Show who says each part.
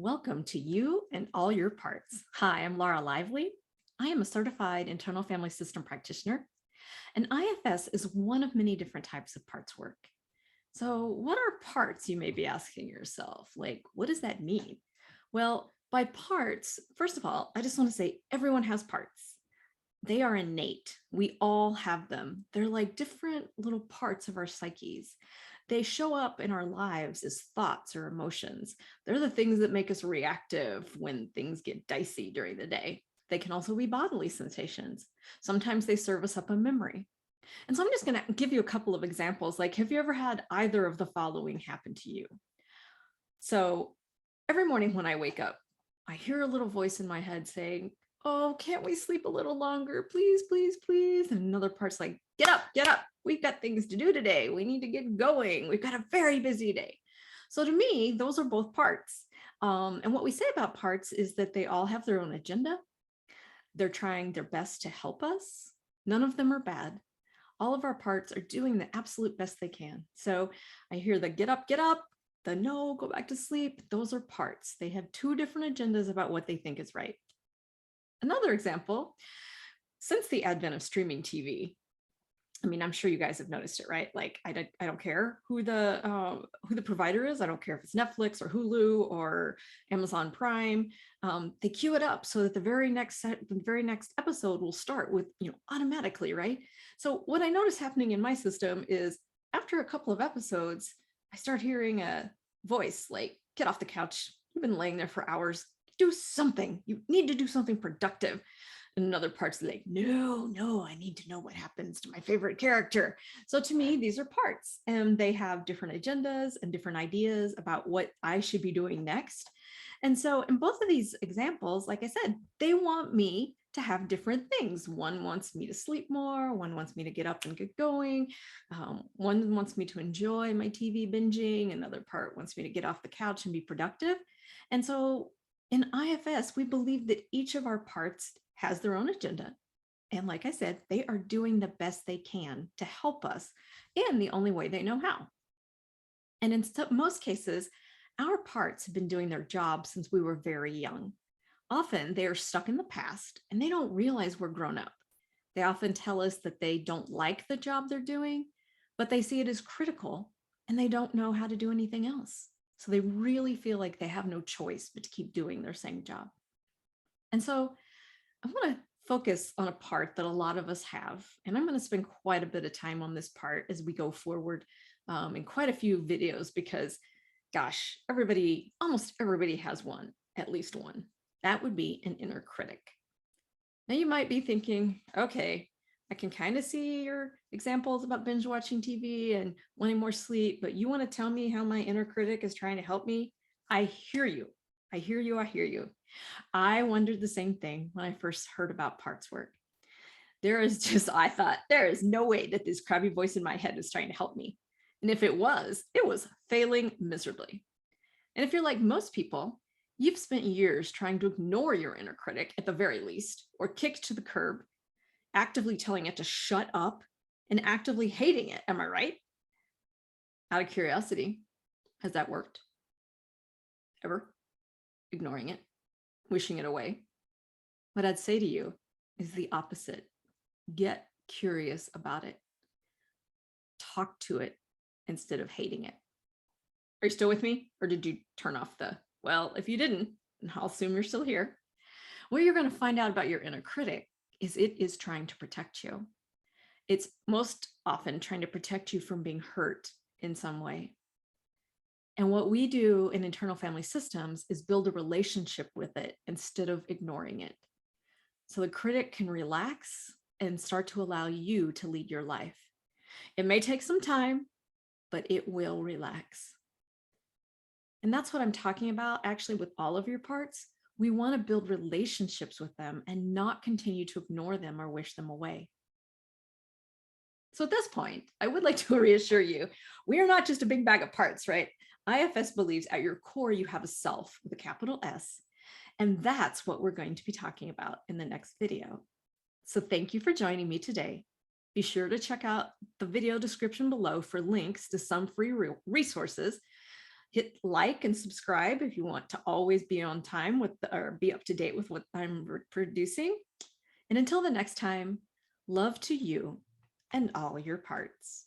Speaker 1: Welcome to You and All Your Parts. Hi, I'm Laura Lively. I am a certified internal family system practitioner, and IFS is one of many different types of parts work. So, what are parts, you may be asking yourself? Like, what does that mean? Well, by parts, first of all, I just want to say everyone has parts. They are innate. We all have them. They're like different little parts of our psyches. They show up in our lives as thoughts or emotions. They're the things that make us reactive when things get dicey during the day. They can also be bodily sensations. Sometimes they serve us up a memory. And so I'm just going to give you a couple of examples. Like, have you ever had either of the following happen to you? So every morning when I wake up, I hear a little voice in my head saying, "Oh, can't we sleep a little longer? Please, please, please." And another part's like, "Get up, get up. We've got things to do today. We need to get going. We've got a very busy day." So to me, those are both parts. And what we say about parts is that they all have their own agenda. They're trying their best to help us. None of them are bad. All of our parts are doing the absolute best they can. So I hear the get up, the no, go back to sleep. Those are parts. They have two different agendas about what they think is right. Another example, since the advent of streaming TV, I mean, I'm sure you guys have noticed it, right? Like, I don't care who the provider is. I don't care if it's Netflix or Hulu or Amazon Prime. They queue it up so that the very next episode will start with, automatically, right? So what I notice happening in my system is after a couple of episodes, I start hearing a voice like, "Get off the couch. You've been laying there for hours. Do something. You need to do something productive." And another part's like, no, I need to know what happens to my favorite character. So to me, these are parts, and they have different agendas and different ideas about what I should be doing next. And so in both of these examples, like I said, they want me to have different things. One wants me to sleep more. One wants me to get up and get going. One wants me to enjoy my TV binging. Another part wants me to get off the couch and be productive. And so in IFS, we believe that each of our parts has their own agenda. And like I said, they are doing the best they can to help us in the only way they know how. And in most cases, our parts have been doing their job since we were very young. Often they are stuck in the past and they don't realize we're grown up. They often tell us that they don't like the job they're doing, but they see it as critical and they don't know how to do anything else. So they really feel like they have no choice but to keep doing their same job. And so I want to focus on a part that a lot of us have, and I'm going to spend quite a bit of time on this part as we go forward in quite a few videos because, gosh, almost everybody has one, at least one. That would be an inner critic. Now you might be thinking, okay, I can kind of see your examples about binge watching TV and wanting more sleep, but you want to tell me how my inner critic is trying to help me? I hear you. I hear you. I hear you. I wondered the same thing when I first heard about parts work. I thought, there is no way that this crabby voice in my head is trying to help me. And if it was failing miserably. And if you're like most people, you've spent years trying to ignore your inner critic at the very least, or kick to the curb, actively telling it to shut up and actively hating it. Am I right? Out of curiosity, has that worked? Ever? Ignoring it? Wishing it away? What I'd say to you is the opposite. Get curious about it. Talk to it instead of hating it. Are you still with me? Or did you turn off well, if you didn't, I'll assume you're still here. What you're going to find out about your inner critic is it is trying to protect you. It's most often trying to protect you from being hurt in some way. And what we do in internal family systems is build a relationship with it instead of ignoring it. So the critic can relax and start to allow you to lead your life. It may take some time, but it will relax. And that's what I'm talking about actually with all of your parts. We want to build relationships with them and not continue to ignore them or wish them away. So at this point, I would like to reassure you, we are not just a big bag of parts, right? IFS believes at your core, you have a self with a capital S, and that's what we're going to be talking about in the next video. So thank you for joining me today. Be sure to check out the video description below for links to some free resources Hit like and subscribe if you want to always be on time with or be up to date with what I'm producing. And until the next time, love to you and all your parts.